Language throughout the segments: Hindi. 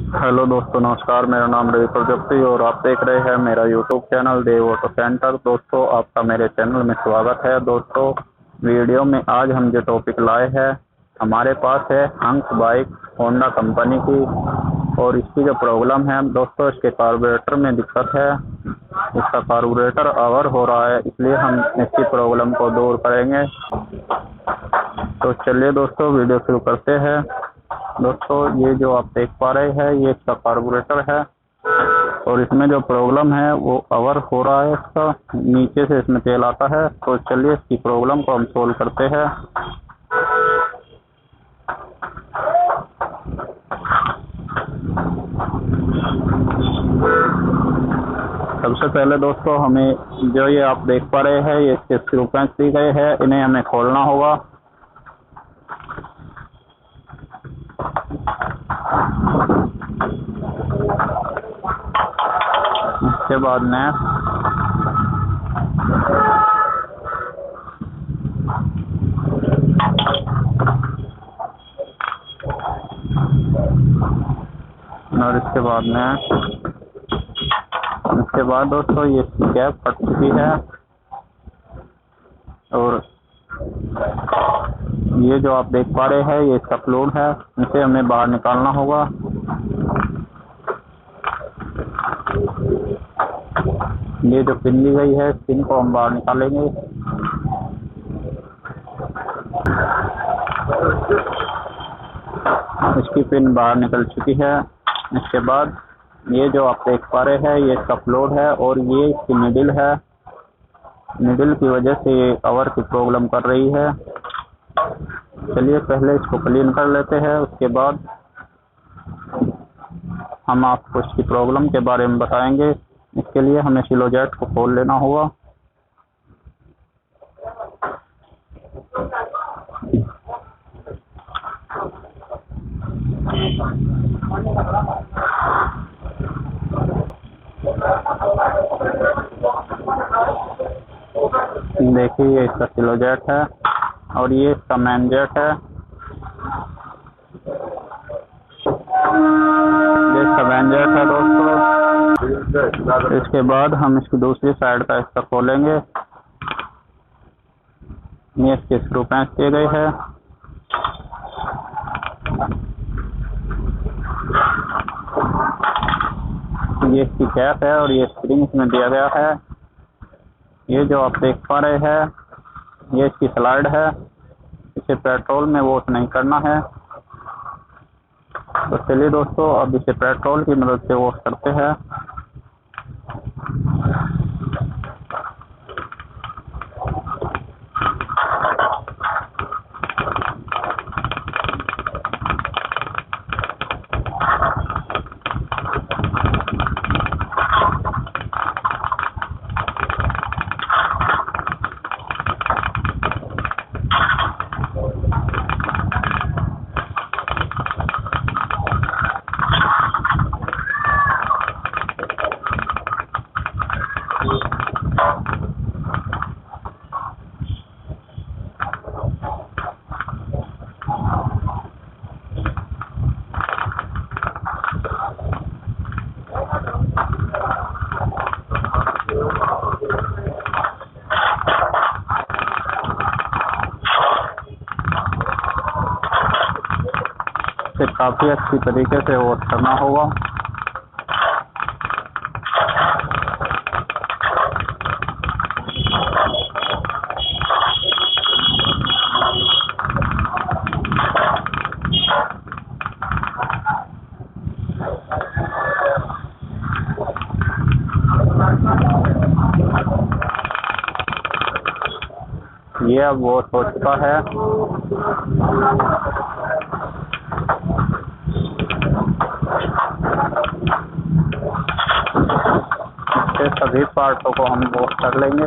हेलो दोस्तों, नमस्कार। मेरा नाम रवि प्रजापति और आप देख रहे हैं मेरा यूट्यूब चैनल देव ऑटो सेंटर। दोस्तों, आपका मेरे चैनल में स्वागत है। दोस्तों, वीडियो में आज हम जो टॉपिक लाए हैं, हमारे पास है हंक बाइक होंडा कंपनी की, और इसकी जो प्रॉब्लम है दोस्तों, इसके कार्बोरेटर में दिक्कत है। इसका कार्बोरेटर अगर हो रहा है, इसलिए हम इसकी प्रॉब्लम को दूर करेंगे। तो चलिए दोस्तों, वीडियो शुरू करते हैं। दोस्तों, ये जो आप देख पा रहे हैं, ये इसका कार्बोरेटर है और इसमें जो प्रॉब्लम है वो अवर हो रहा है। इसका नीचे से इसमें तेल आता है। तो चलिए इसकी प्रॉब्लम को हम सोल्व करते हैं। सबसे पहले दोस्तों, हमें जो ये आप देख पा रहे हैं, ये इसके स्क्रू पेंच दी गए हैं, इन्हें हमें खोलना होगा। इसके बाद नैप, और इसके बाद नैप। इसके बाद दोस्तों, ये कैप फट चुकी है और ये जो आप देख पा रहे हैं, ये इसका फ्लूइड है, इसे हमें बाहर निकालना होगा। ये जो पिन ली गई है, पिन को हम बाहर निकालेंगे। इसकी पिन बाहर निकल चुकी है। इसके बाद ये जो आप देख पा रहे हैं, ये इसका फ्लूइड है और ये इसकी निडल है। निडल की वजह से ये अवर की प्रॉब्लम कर रही है। चलिए पहले इसको क्लीन कर लेते हैं, उसके बाद हम आपको इसकी प्रॉब्लम के बारे में बताएंगे। इसके लिए हमें सिलो जेट को खोल लेना होगा। देखिए, ये इसका सिलो जेट है और ये इसका मेन जेट है। ये इसका मेन जेट है दोस्तों। इसके बाद हम इसकी दूसरी साइड का हिस्सा खोलेंगे। ये इसके स्क्रू पेंच दिए गए हैं। ये इसकी कैप है और ये स्प्रिंग इसमें दिया गया है। ये जो आप देख पा रहे हैं, ये इसकी स्लाइड है। इसे पेट्रोल में वॉश नहीं करना है। तो चलिए दोस्तों, अब इसे पेट्रोल की मदद से वॉश करते हैं। इसे काफी अच्छी तरीके से वॉश करना होगा। ये अब वॉश हो चुका है। इसके सभी पार्टों को हम वॉश कर लेंगे।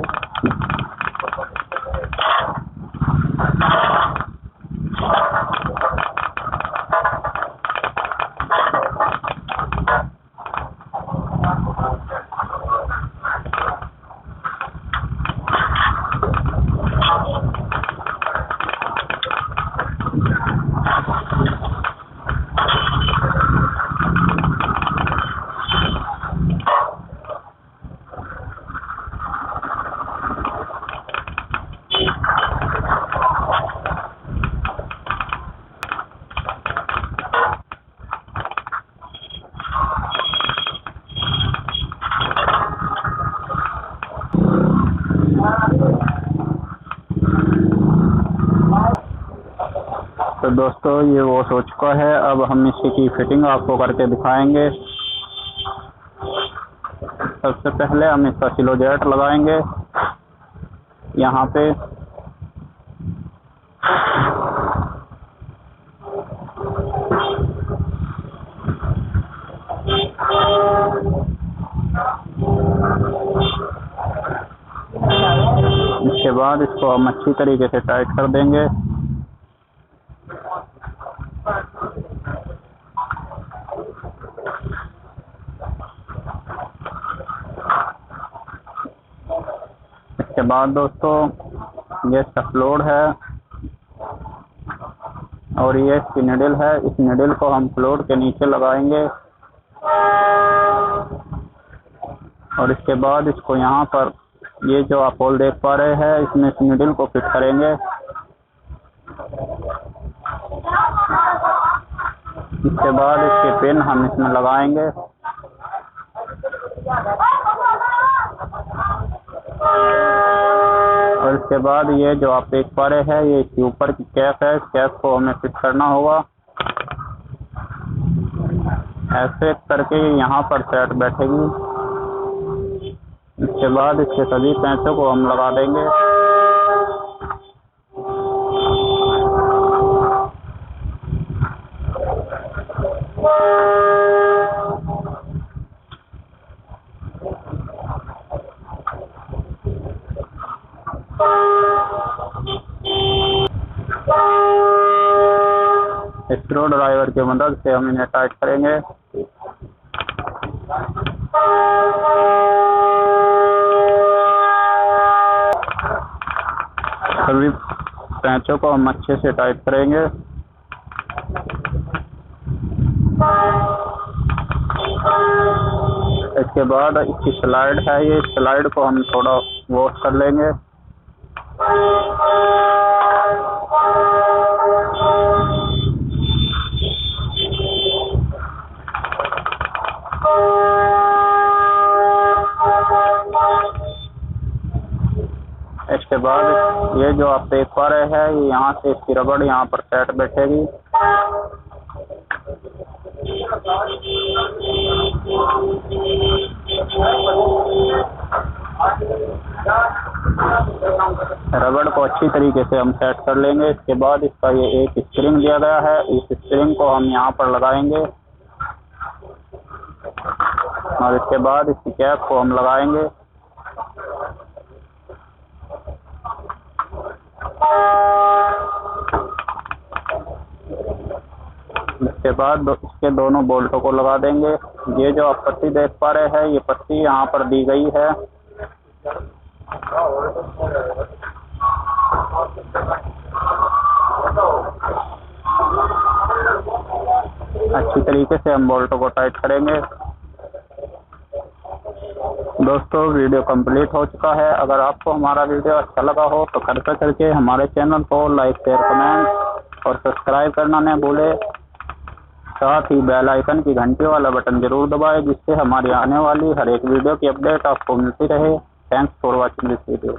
दोस्तों ये वॉश हो चुका है। अब हम इसकी फिटिंग आपको करके दिखाएंगे। सबसे पहले हम इसका सिलोजेट लगाएंगे यहाँ पे। इसके बाद इसको हम अच्छी तरीके से टाइट कर देंगे। इसके बाद दोस्तों ये इसका फ्लोर है और ये इसकी निडल है। इस निडल को हम फ्लोर के नीचे लगाएंगे और इसके बाद इसको यहाँ पर ये जो आप होल देख पा रहे हैं इसमें इस निडल को फिट करेंगे। इसके बाद इसके पिन हम इसमें लगाएंगे और इसके बाद ये जो आप देख पा रहे हैं ये इसके ऊपर की कैप है। इस कैप को हमें फिट करना होगा। ऐसे करके यहाँ पर सेट बैठेगी। इसके बाद इसके सभी पैंचों को हम लगा देंगे। स्क्रू ड्राइवर की मदद से हम इन्हें टाइट करेंगे। सभी पैंचों को हम अच्छे से टाइट करेंगे। इसके बाद इसकी स्लाइड है, ये स्लाइड को हम थोड़ा वॉश कर लेंगे। इसके बाद ये जो आप देख पा रहे हैं ये यहाँ से इसकी रबड़ यहाँ पर सेट बैठेगी। रबड़ को अच्छी तरीके से हम सेट कर लेंगे। इसके बाद इसका ये एक स्प्रिंग दिया गया है, इस स्प्रिंग को हम यहाँ पर लगाएंगे और इसके बाद इसकी कैप को हम लगाएंगे। इसके बाद इसके दोनों बोल्टों को लगा देंगे। ये जो आप पट्टी देख पा रहे हैं ये पट्टी यहाँ पर दी गई है। अच्छी तरीके से हम बोल्टों को टाइट करेंगे। दोस्तों वीडियो कंप्लीट हो चुका है। अगर आपको हमारा वीडियो अच्छा लगा हो तो कृपया करके हमारे चैनल को लाइक शेयर कमेंट और सब्सक्राइब करना न भूले। साथ ही बेल आइकन की घंटी वाला बटन जरूर दबाएं जिससे हमारी आने वाली हर एक वीडियो की अपडेट आपको मिलती रहे। Thanks for watching this video.